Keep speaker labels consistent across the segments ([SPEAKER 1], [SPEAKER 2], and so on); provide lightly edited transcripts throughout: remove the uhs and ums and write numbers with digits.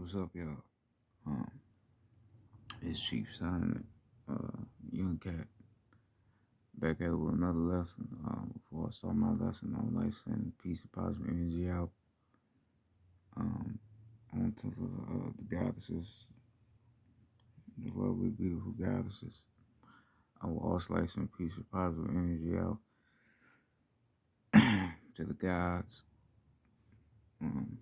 [SPEAKER 1] What's up, y'all? Um, it's Chief Simon, Young Cat, back at it with another lesson. Before I start my lesson, I would like to send peace and positive energy out um, onto the goddesses, the lovely, beautiful goddesses. I will also like to send peace and positive energy out to the gods. Um,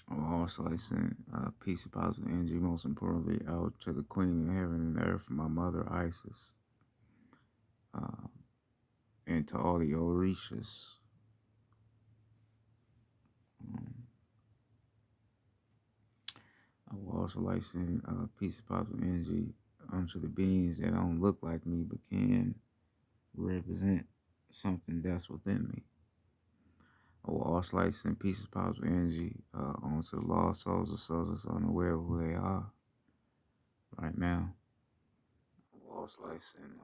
[SPEAKER 1] I will also like to send peace and positive energy, most importantly, out to the Queen of Heaven and Earth, my mother Isis. Uh, and to all the Orishas. Um, I would also like to send peace and positive energy onto the beings that don't look like me but can represent something that's within me. I would also like to send peace and positive energy onto the lost souls or souls that's unaware of who they are right now. I would also like to send peace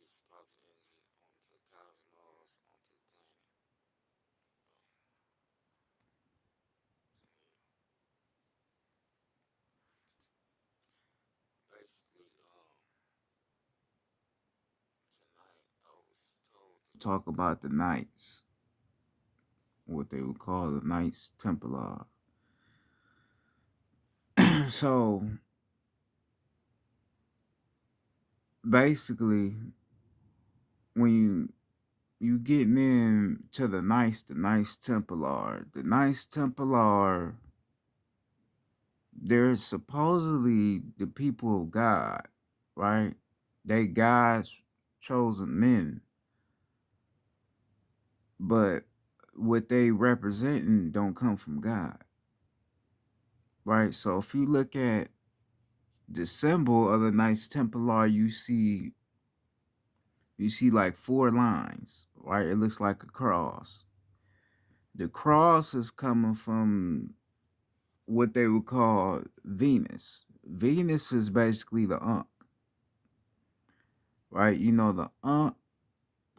[SPEAKER 1] and positive energy onto the cosmos, onto the planet. Basically, tonight I was told to talk about the knights, what they would call the Knights Templar. So basically, when you getting in to the Knights Templar, the Knights Templar, they're supposedly the people of God, right? They God's chosen men, but what they representing don't come from God, right? So if you look at the symbol of the Knights Templar, you see like four lines, right? It looks like a cross. The cross is coming from what they would call Venus. Venus is basically the Ankh, right? You know, the Ankh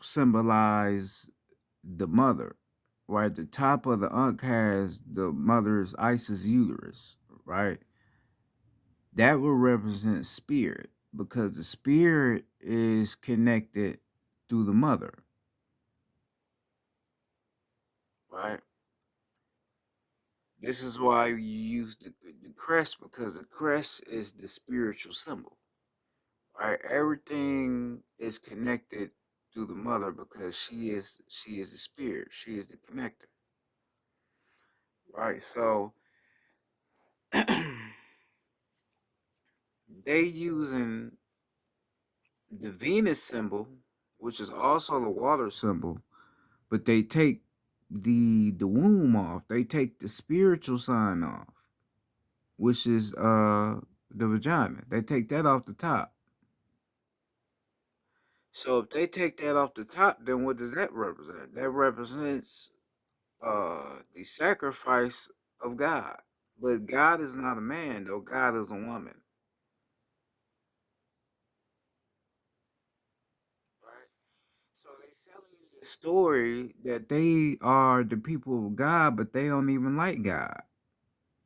[SPEAKER 1] symbolize the mother, right? The top of the Ankh has the mother's Isis uterus, right? That will represent spirit because the spirit is connected through the mother, right? This is why you use the crest because the crest is the spiritual symbol, right? Everything is connected through the mother because she is the spirit, she is the connector, right? So they using the Venus symbol, which is also the water symbol, but they take the womb off. They take the spiritual sign off, which is the vagina. They take that off the top. So if they take that off the top, then what does that represent? That represents the sacrifice of God. But God is not a man, though. God is a woman. Right? So they selling you this story that they are the people of God, but they don't even like God.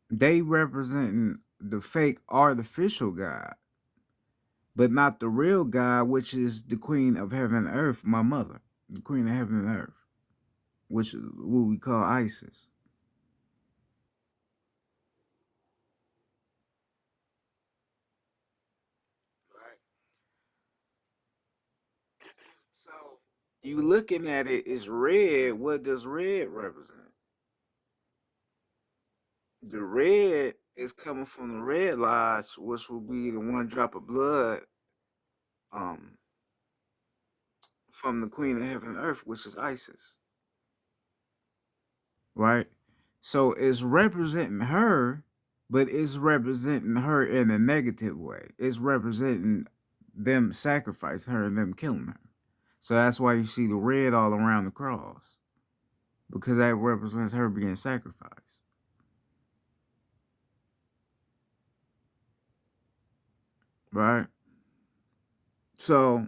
[SPEAKER 1] They representing the fake artificial God, but not the real God, which is the Queen of Heaven and Earth, my mother, the Queen of Heaven and Earth, which is what we call Isis. Right. So you looking at it is red. What does red represent? The red is coming from the red lodge, which will be the one drop of blood um from the Queen of Heaven and Earth, which is Isis. Right? So it's representing her, but it's representing her in a negative way. It's representing them sacrificing her and them killing her. So that's why you see the red all around the cross. Because that represents her being sacrificed. Right? So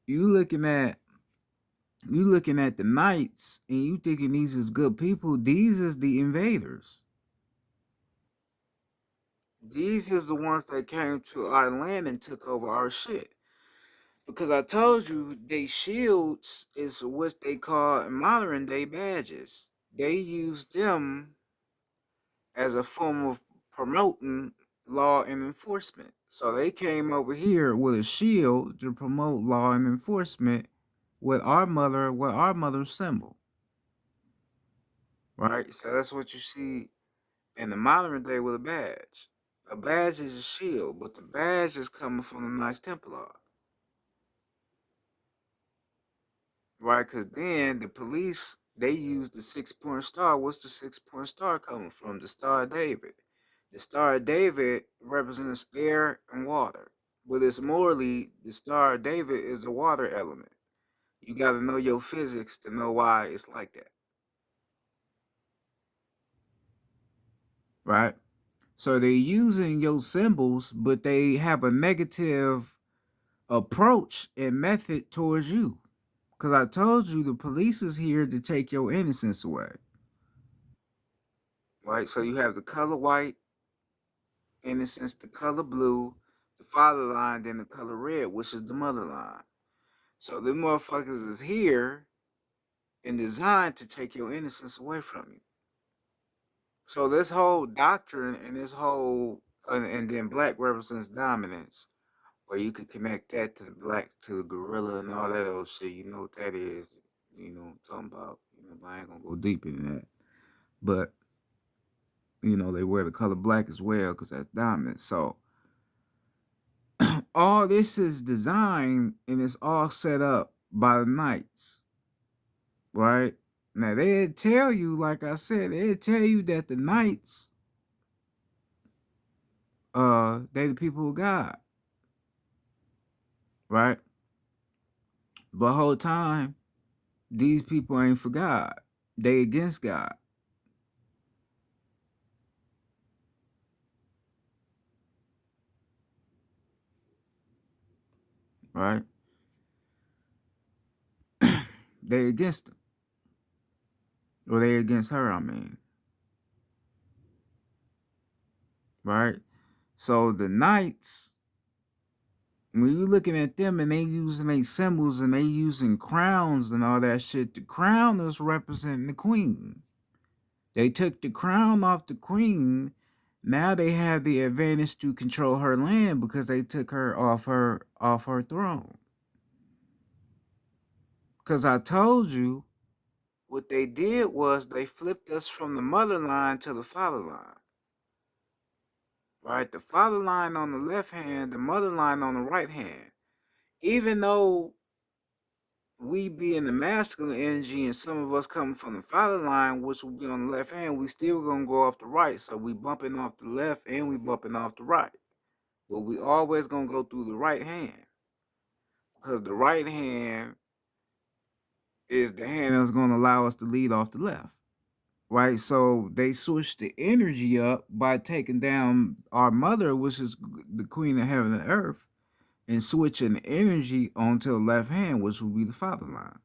[SPEAKER 1] you looking at You looking at the knights and you thinking these is good people. These is the invaders. These is the ones that came to our land and took over our shit. Because I told you, they shields is what they call modern day badges. They use them as a form of promoting law and enforcement. So they came over here with a shield to promote law and enforcement with our mother's symbol. Right? So that's what you see in the modern day with a badge. A badge is a shield, but the badge is coming from the Knights Templar. Right? Because then the police, they use the 6 point star. What's the 6 point star coming from? The Star of David. The Star of David represents air and water. But it's morally, the Star of David is the water element. You got to know your physics to know why it's like that. Right? So they're using your symbols, but they have a negative approach and method towards you. Because I told you the police is here to take your innocence away. Right? So you have the color white, innocence, the color blue, the father line, then the color red, which is the mother line. So them motherfuckers is here and designed to take your innocence away from you. So this whole doctrine and this whole and then black represents dominance, where you could connect that to the black to the gorilla and all that old shit. You know what that is? You know what I'm talking about. You know, I ain't gonna go deep in that, but you know they wear the color black as well because that's dominant. So all this is designed and it's all set up by the knights, right? Now they tell you, like I said, they tell you that the knights, they the people of God, right? But whole time these people ain't for God. They against God, right? They against him, or they against her. I mean, right? So the knights, when you looking at them and they using their symbols and they using crowns and all that shit, the crown is representing the queen. They took the crown off the queen. Now they have the advantage to control her land because they took her off her throne. Cause I told you what they did was they flipped us from the mother line to the father line. Right? The father line on the left hand, the mother line on the right hand. Even though we be in the masculine energy and some of us coming from the father line, which will be on the left hand, we still gonna go off the right. So we bumping off the left and we bumping off the right. But we always gonna go through the right hand. Because the right hand is the hand that's gonna allow us to lead off the left. Right? So they switched the energy up by taking down our mother, which is the queen of heaven and earth, and switching the energy onto the left hand, which would be the father line.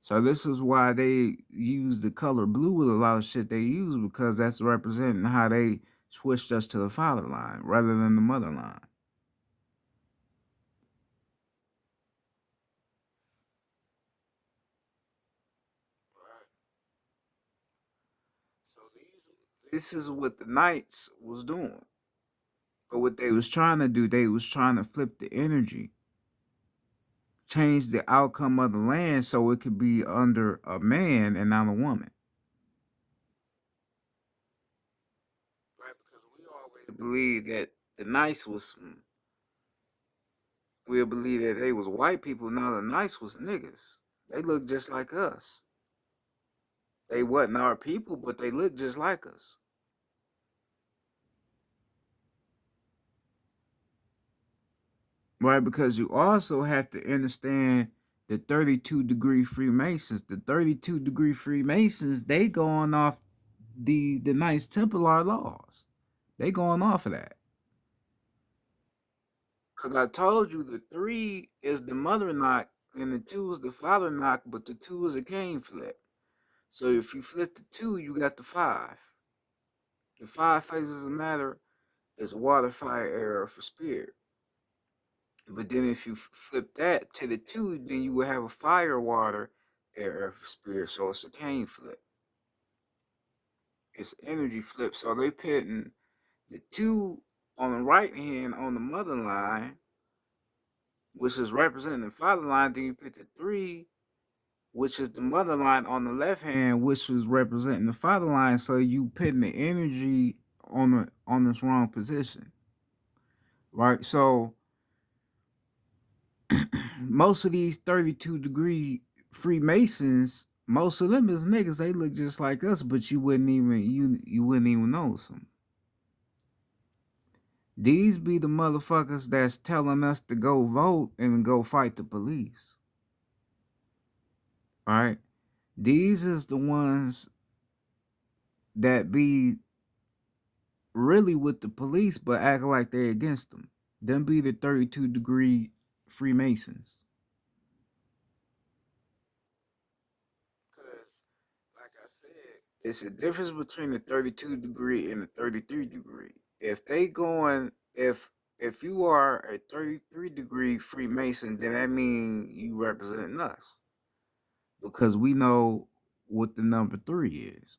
[SPEAKER 1] So this is why they use the color blue with a lot of shit they use because that's representing how they switched us to the father line rather than the mother line. So this is what the knights was doing. But what they was trying to do, they was trying to flip the energy, change the outcome of the land so it could be under a man and not a woman. Right, because we always believe that the knights was we believe that they was white people, now the knights was niggas. They look just like us. They wasn't our people, but they look just like us. Right, because you also have to understand the 32-degree Freemasons. The 32-degree Freemasons, they going off the Knights Templar laws. They going off of that. Cause I told you the three is the mother knot And the 2 is the father knock, but the 2 is a cane flip. So if you flip the 2, you got the 5. The 5 phases of matter is water, fire, air, for spirit. But then if you flip that to the 2, then you will have a fire, water, air, for spirit. So it's a cane flip. It's energy flip. So they putting the 2 on the right hand on the mother line, which is representing the father line. Then you put the 3, which is the mother line, on the left hand, which was representing the father line. So you putting the energy on this wrong position, right? So most of these 32-degree Freemasons, most of them is niggas. They look just like us, but you wouldn't even notice them. These be the motherfuckers that's telling us to go vote and go fight the police, right? These is the ones that be really with the police, but act like they against them. Them be the 32-degree Freemasons. Because, like I said, it's a difference between the 32-degree and the 33-degree. If you are a 33-degree Freemason, then that means you represent us. Because we know what the number 3 is.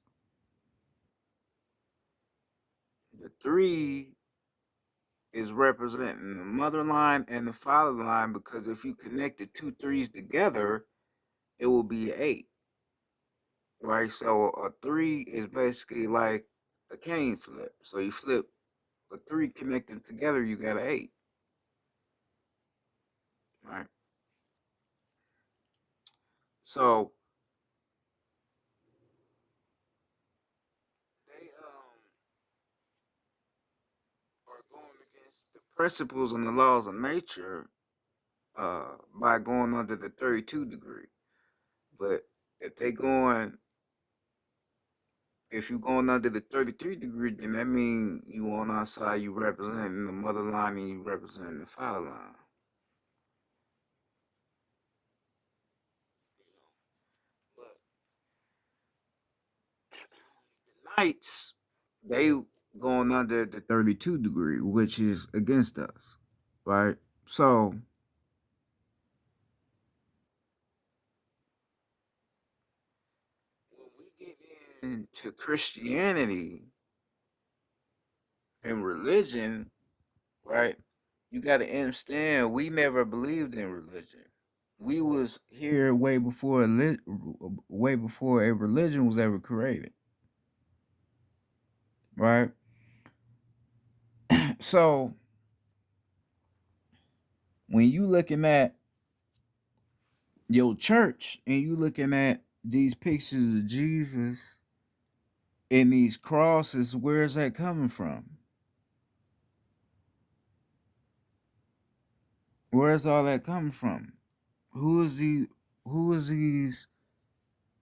[SPEAKER 1] The 3 is representing the mother line and the father line, because if you connect the 2 threes together, it will be 8. Right? So a 3 is basically like a cane flip. So you flip a 3, connect them together, you got an 8. Right? So they are going against the principles and the laws of nature by going under the 32-degree. But if they going if you're going under the 33-degree, then that means you on our side, you representing the mother line and you representing the father line. But the Knights, they going under the 32-degree, which is against us, right? So when we get into Christianity and religion, right? You got to understand, we never believed in religion. We was here way before a religion was ever created, right? So when you looking at your church and you looking at these pictures of Jesus and these crosses, where's that coming from? Where's all that coming from? Who is the who is these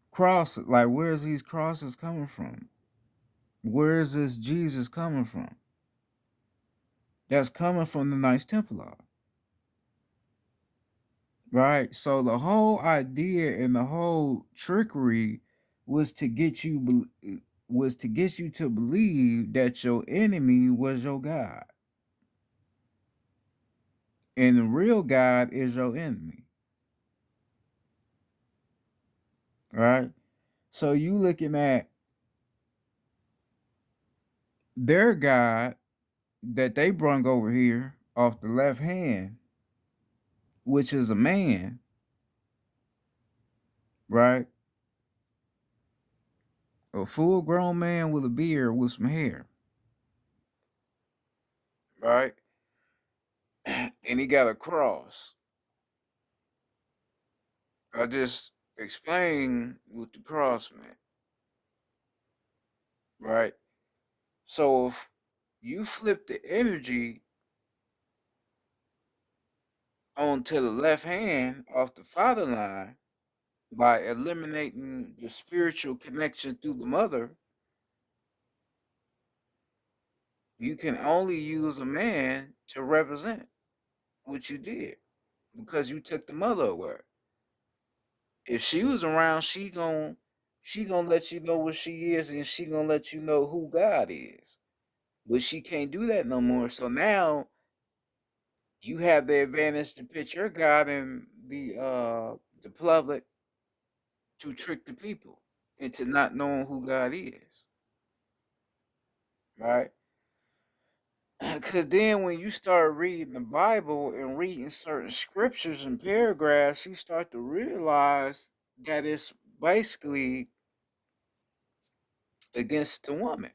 [SPEAKER 1] crosses? Like, where's these crosses coming from? Where is this Jesus coming from? That's coming from the Knights Templar, right? So the whole idea and the whole trickery was to get you to believe that your enemy was your God, and the real God is your enemy, right? So you looking at their God that they brung over here off the left hand, which is a man, right? A full grown man with a beard with some hair, right? And he got a cross. I just explained what the cross meant, right? So if you flip the energy onto the left hand off the father line by eliminating the spiritual connection through the mother, you can only use a man to represent what you did because you took the mother away. If she was around, she gonna let you know what she is, and she gonna let you know who God is. But she can't do that no more. So now you have the advantage to put your God in the public to trick the people into not knowing who God is, right? Because then when you start reading the Bible and reading certain scriptures and paragraphs, you start to realize that it's basically against the woman.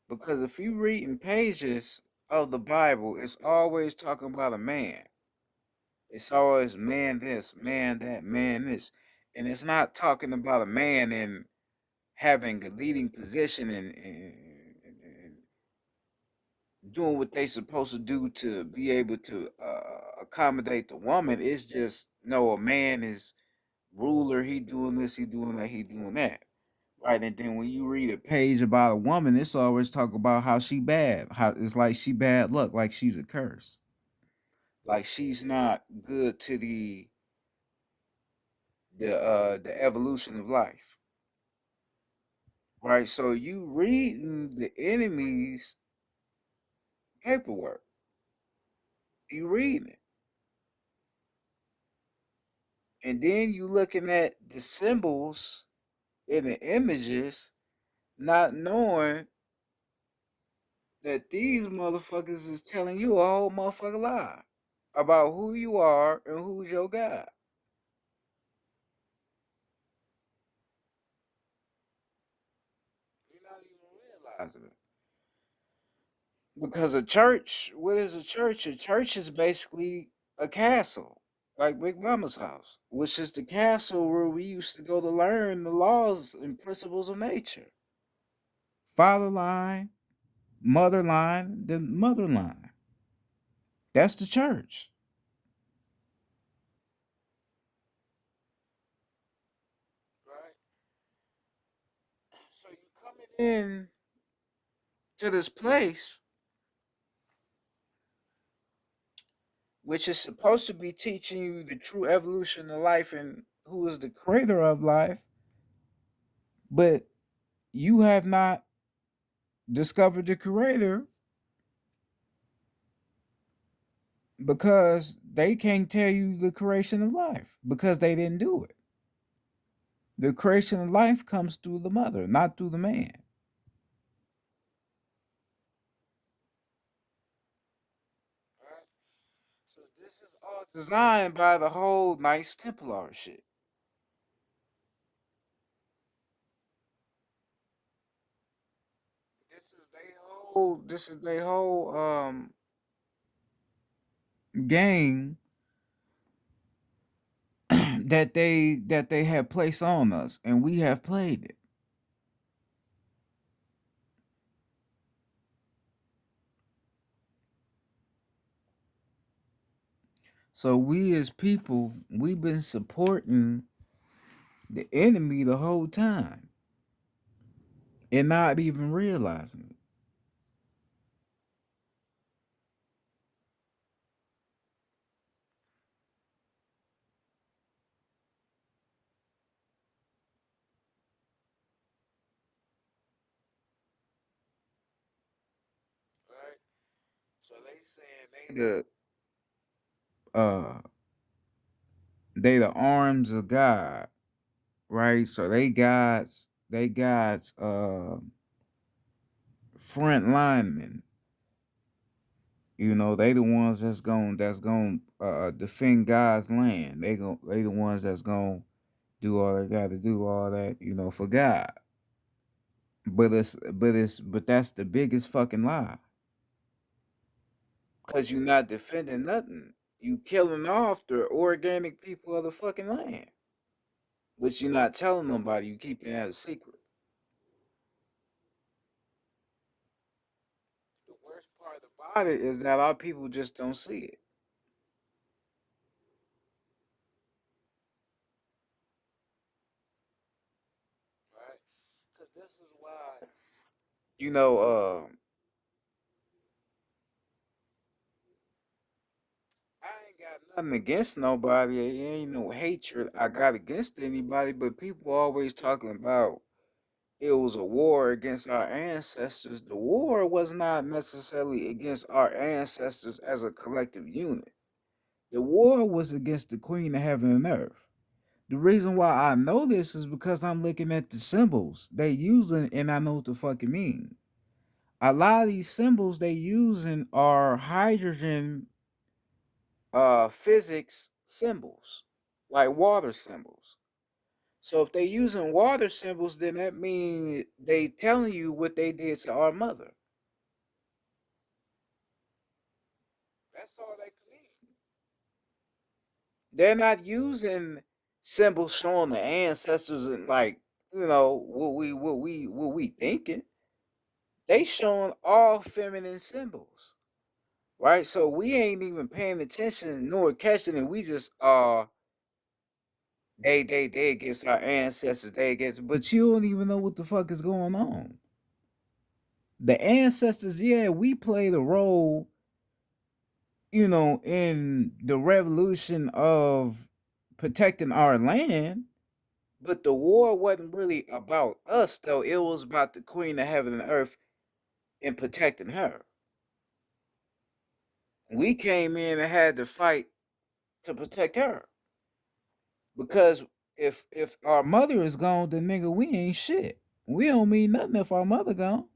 [SPEAKER 1] Because if you read in pages of the Bible, it's always talking about a man. It's always man this, man that, man this. And it's not talking about a man in having a leading position and doing what they supposed to do to be able to accommodate the woman. It's just no, a man is ruler. He doing this, he doing that, he doing that. Right, and then when you read a page about a woman, it's always talk about how she bad. How it's like she bad luck, like she's a curse, like she's not good to the evolution of life. Right, so you reading the enemy's paperwork, you reading it, and then you looking at the symbols and the images, not knowing that these motherfuckers is telling you a whole motherfucker lie about who you are and who's your God. You're not even realizing it. Because a church, what is a church? A church is basically a castle, like Big Mama's house, which is the castle where we used to go to learn the laws and principles of nature. Father line, mother line, the mother line. That's the church. Right. So you coming in to this place, which is supposed to be teaching you the true evolution of life and who is the creator of life, but you have not discovered the creator because they can't tell you the creation of life because they didn't do it. The creation of life comes through the mother, not through the man. Right? So this is all designed by the whole Knights Templar shit. This is their whole game that they have placed on us, and we have played it. So we as people, we've been supporting the enemy the whole time and not even realizing it. Right? So they saying uh they the arms of God, right? So they God's front linemen. You know, they the ones that's going defend God's land. They the ones that's going to do all they got to do all that, for God. But that's the biggest fucking lie. Cause you're not defending nothing. You killing off the organic people of the fucking land. But you're not telling nobody, you keeping it a secret. The worst part about it is that our people just don't see it. Right? Cause this is why you know, I ain't got Nothing against nobody. It ain't no hatred I got against anybody, but people always talking about it was a war against our ancestors. The war was not necessarily against our ancestors as a collective unit. The war was against the Queen of Heaven and Earth. The reason why I know this is because I'm looking at the symbols they using and I know what the fuck it mean. A lot of these symbols they using are hydrogen physics symbols, like water symbols. So if they using water symbols, then that means they telling you what they did to our mother. That's all they claim. They're not using symbols showing the ancestors and like what we thinking. They showing all feminine symbols, right? So we ain't even paying attention nor catching it. We just they against our ancestors, they against, but you don't even know what the fuck is going on. The ancestors, yeah, we played a role, in the revolution of protecting our land, but the war wasn't really about us though. It was about the Queen of Heaven and Earth and protecting her. We came in and had to fight to protect her. Because if our mother is gone, then nigga, we ain't shit. We don't mean nothing if our mother gone.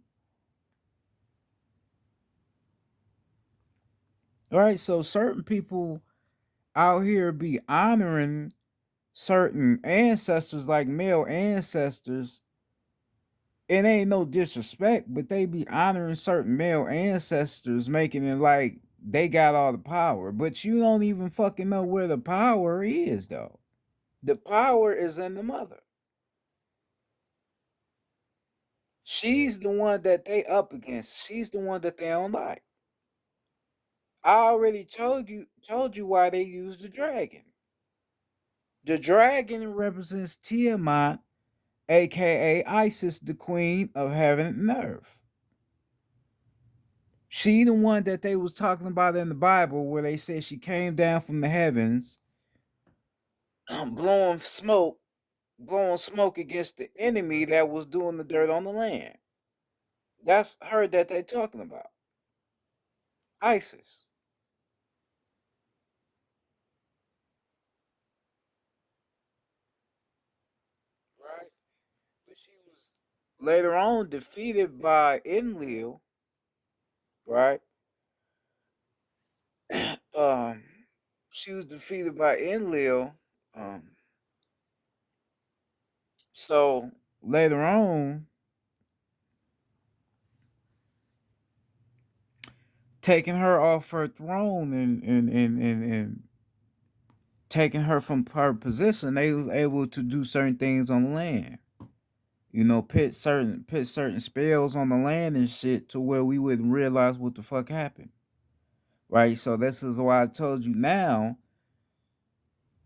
[SPEAKER 1] All right, so certain people out here be honoring certain ancestors, like male ancestors. It ain't no disrespect, but they be honoring certain male ancestors, making it like they got all the power. But you don't even fucking know where the power is, though. The power is in the mother. She's the one that they up against. She's the one that they don't like. I already told you why they use the dragon. The dragon represents Tiamat, aka Isis, the queen of heaven and earth. She the one that they was talking about in the Bible where they said she came down from the heavens, blowing smoke against the enemy that was doing the dirt on the land. That's her that they talking about. Isis. Right? But she was later on defeated by Enlil, right? um, she was defeated by Enlil. Um, so later on, taking her off her throne and taking her from her position, they was able to do certain things on the land. Put certain spells on the land and shit to where we wouldn't realize what the fuck happened. Right? So this is why I told you now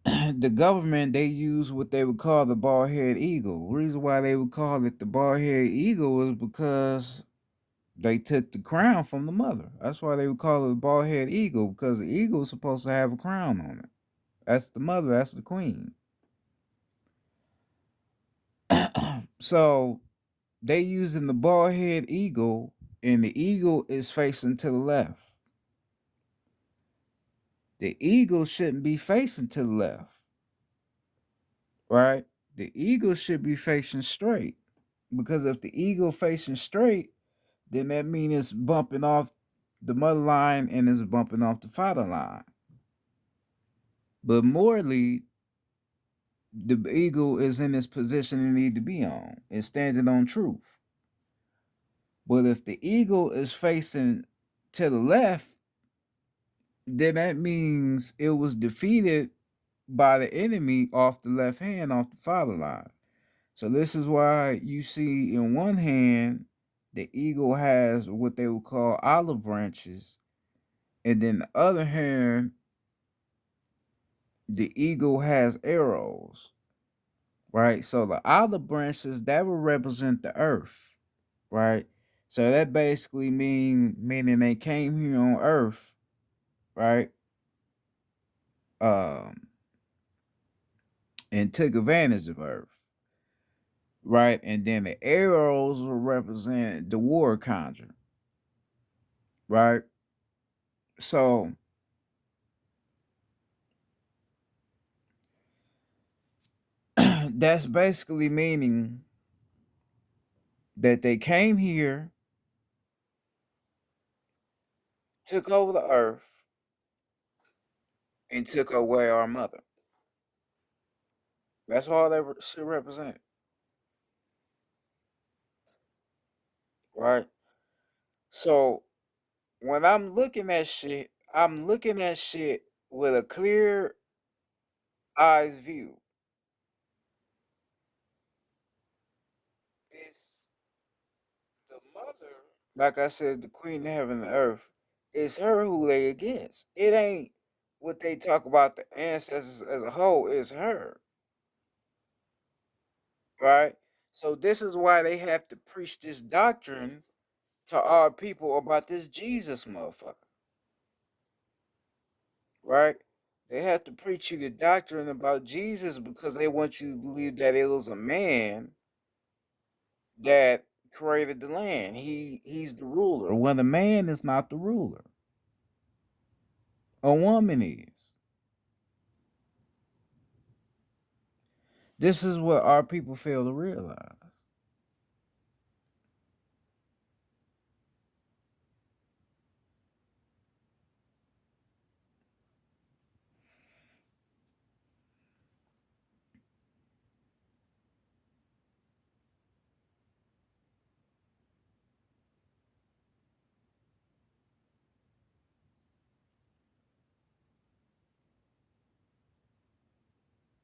[SPEAKER 1] the government they use what they would call the bald head eagle. Reason why they would call it the bald head eagle is because they took the crown from the mother. That's why they would call it the bald head eagle, because the eagle is supposed to have a crown on it. That's the mother, that's the queen. So they using the bald head eagle, and the eagle is facing to the left. The eagle shouldn't be facing to the left, right? The eagle should be facing straight, because if the eagle facing straight, then that means it's bumping off the mother line and it's bumping off the father line. But morally, the eagle is in this position it need to be on. It's standing on truth. But if the eagle is facing to the left, then that means it was defeated by the enemy off the left hand, off the father line. So this is why you see in one hand the eagle has what they would call olive branches, and then the other hand the eagle has arrows, right? So the olive branches that would represent the earth, right? So that basically mean, meaning they came here on earth, right? um, and took advantage of Earth, right? And then the arrows will represent the war conjure, right? So that's basically meaning that they came here, took over the Earth, and took away our mother. That's all that should represent, right? So when I'm looking at shit with a clear eyes view. It's the mother, like I said, the queen of heaven and earth. It's her who they against. It ain't what they talk about the ancestors as a whole. It's her, right? So this is why they have to preach this doctrine to our people about this Jesus motherfucker, right? They have to preach you the doctrine about Jesus because they want you to believe that it was a man that created the land. He's the ruler. Well, the man is not the ruler. A woman is. This is what our people fail to realize.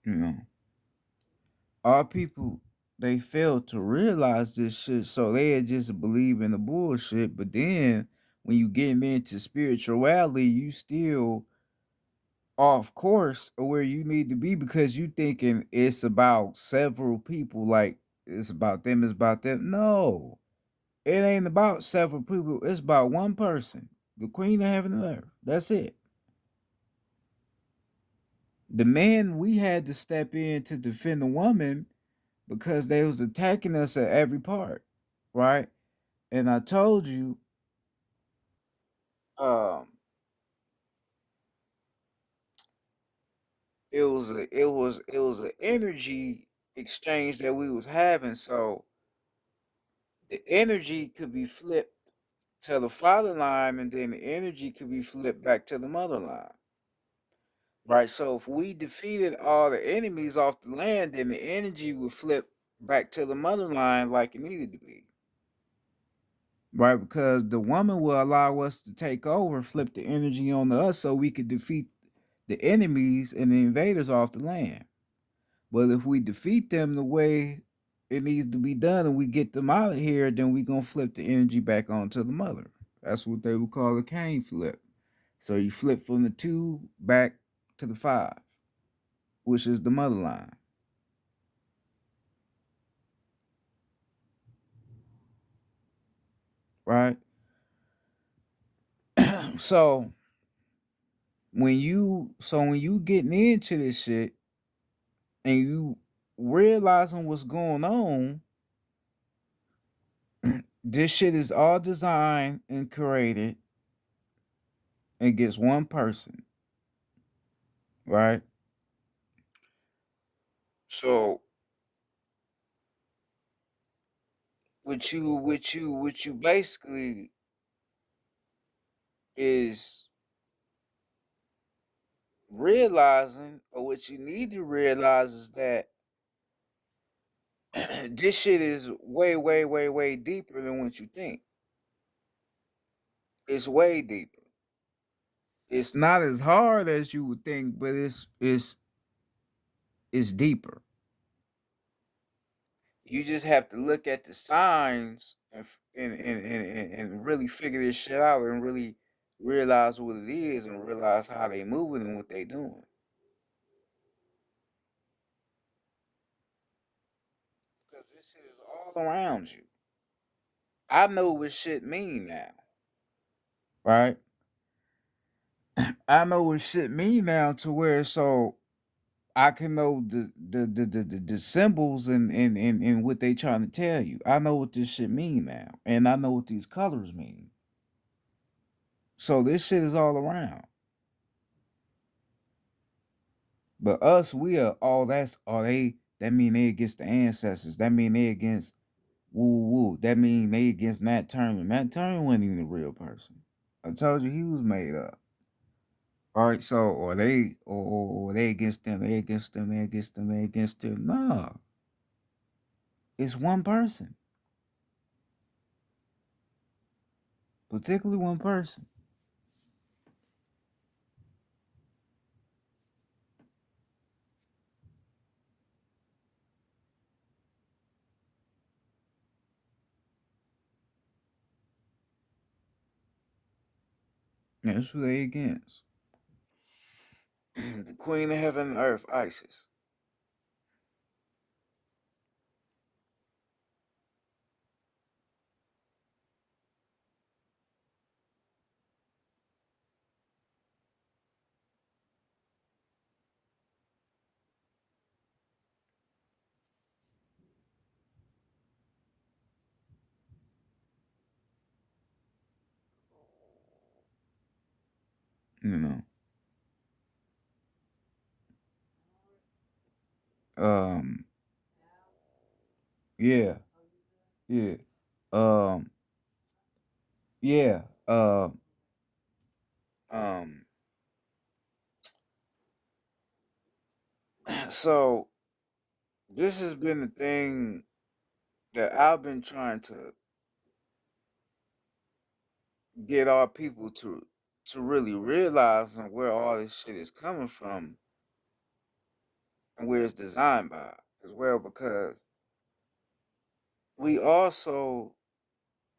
[SPEAKER 1] You know, our people they fail to realize this shit, so they just believe in the bullshit. But then when you get into spirituality, you still off course of where you need to be because you thinking it's about several people, like it's about them, it's about them. No, it ain't about several people. It's about one person, the Queen of Heaven and Earth. That's it. The man we had to step in to defend the woman because they was attacking us at every part, right? And I told you, um, it was an energy exchange that we was having. So the energy could be flipped to the father line, and then the energy could be flipped back to the mother line. Right. So if we defeated all the enemies off the land, then the energy would flip back to the mother line like it needed to be. Right, because the woman will allow us to take over, flip the energy on to us so we could defeat the enemies and the invaders off the land. But if we defeat them the way it needs to be done and we get them out of here, then we gonna flip the energy back onto the mother. That's what they would call a cane flip. So you flip from the 2 back to the 5, which is the mother line. Right? So when you getting into this shit and you realizing what's going on, this shit is all designed and created against one person, right? So what you basically is realizing, or what you need to realize, is that this shit is way, way, way, way deeper than what you think. It's way deeper. It's not as hard as you would think, but it's deeper. You just have to look at the signs and really figure this shit out and really realize what it is and realize how they moving and what they doing. Because this shit is all around you. I know what shit mean now, right? I know what shit mean now to where so I can know the symbols and what they trying to tell you. I know what this shit mean now, and I know what these colors mean. So this shit is all around. But us, we are all that's all they. That mean they against the ancestors. That mean they against woo woo. That mean they against Nat Turner. Nat Turner wasn't even a real person. I told you he was made up. All right, so or they against them. They against them. They against them. They against them. No, it's one person, particularly one person. That's who they against. The Queen of Heaven and Earth, Isis. You know. Um. Yeah. Yeah. Um. Yeah. Um. So this has been the thing that I've been trying to get our people to really realize and where all this shit is coming from and where it's designed by as well because we also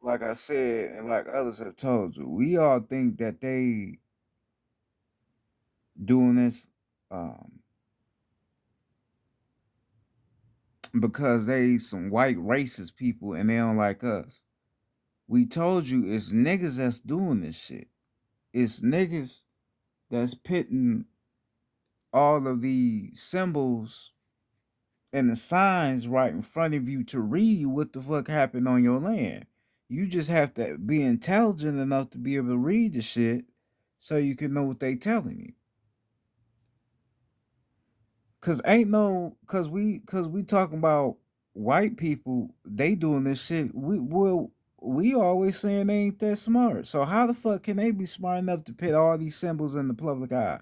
[SPEAKER 1] like I said and like others have told you we all think that they doing this um because they some white racist people and they don't like us. We told you it's niggas that's doing this shit. It's niggas that's putting all of the symbols and the signs right in front of you to read what the fuck happened on your land. You just have to be intelligent enough to be able to read the shit so you can know what they telling you. Cause ain't no cause we talking about white people, they doing this shit. We always saying they ain't that smart. So how the fuck can they be smart enough to put all these symbols in the public eye?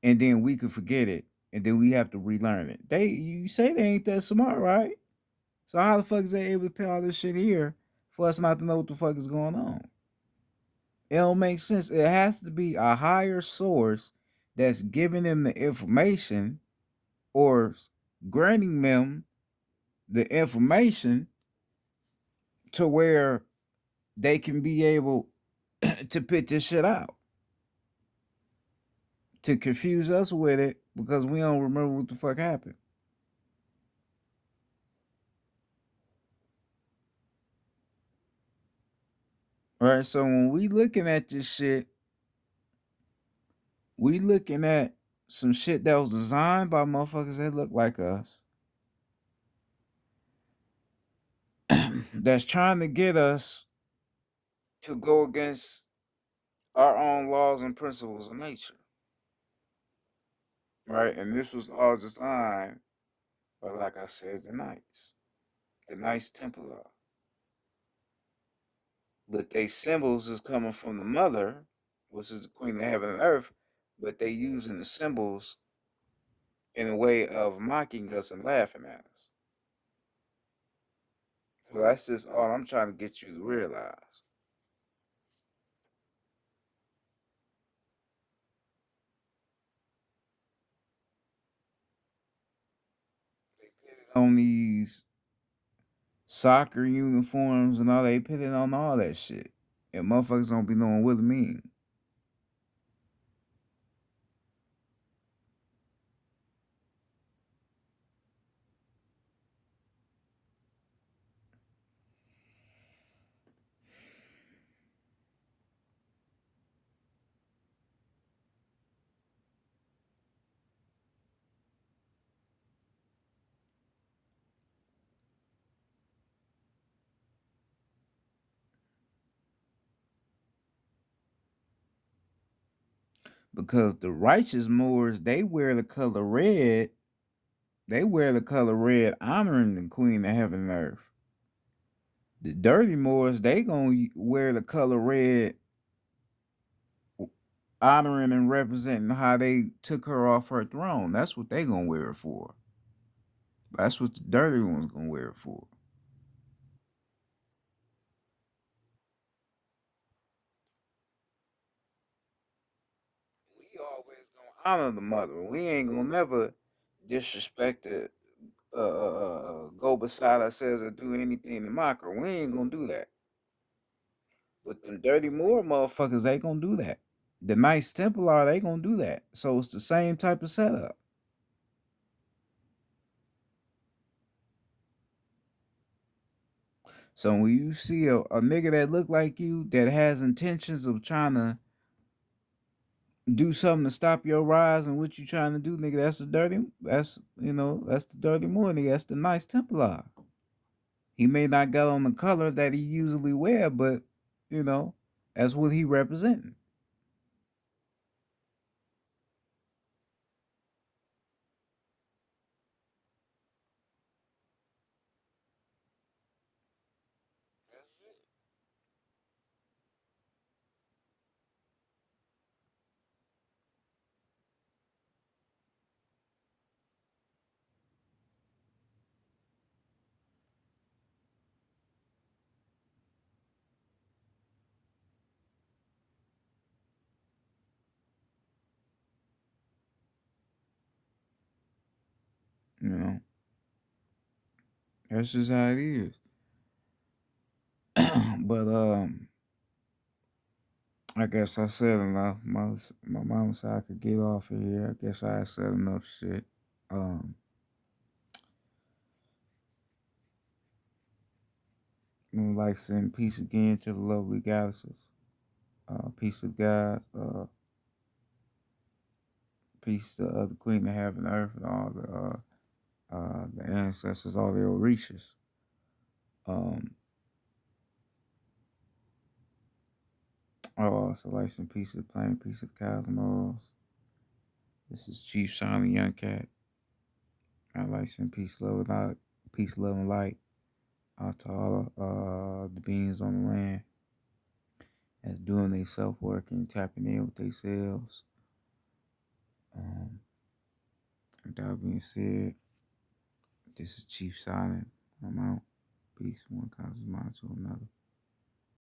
[SPEAKER 1] And then we could forget it and then we have to relearn it. They you say they ain't that smart, right? So how the fuck is they able to put all this shit here for us not to know what the fuck is going on? It don't make sense. It has to be a higher source that's giving them the information or granting them the information to where they can be able to put this shit out to confuse us with it because we don't remember what the fuck happened. All right, so when we looking at this shit, we looking at some shit that was designed by motherfuckers that look like us that's trying to get us to go against our own laws and principles of nature, right? And this was all designed by, like I said, the Knights Templar. But they symbols is coming from the mother, which is the Queen of Heaven and Earth, but they using the symbols in a way of mocking us and laughing at us. So that's just all I'm trying to get you to realize. They put it on these soccer uniforms and all. They put it on all that shit, and motherfuckers don't be knowing what it mean. because the righteous Moors, they wear the color red. They wear the color red, honoring the Queen of Heaven and Earth. The dirty Moors, they gonna wear the color red, honoring and representing how they took her off her throne. That's what they gonna wear it for. That's what the dirty ones gonna wear it for. We always gonna honor the mother. We ain't gonna never disrespect it, go beside ourselves or do anything to mock her. We ain't gonna do that. But them dirty Moor motherfuckers, they gonna do that. The Knights Templar, they gonna do that. So it's the same type of setup. So when you see a nigga that look like you that has intentions of trying to do something to stop your rise and what you trying to do, nigga, that's the dirty Moor, nigga. That's the Knights Templar. He may not got on the color that he usually wear, but you know, that's what he representing. You know, that's just how it is. But I guess I said enough. My mama said I could get off of here. I guess I said enough shit. Um, like send peace again to the lovely goddesses. Peace to God. Peace to the Queen of Heaven and Earth and all the ancestors, all the Orishas. Um, so like some peace of the planet, peace of the cosmos. This is Chief Shiny Young Cat. I like some peace, love, and light. Peace, love, and light out to all the beings on the land that's doing their self work and tapping in with themselves. With that being said, this is Chief Silent. I'm out. Peace, one cosmos to another.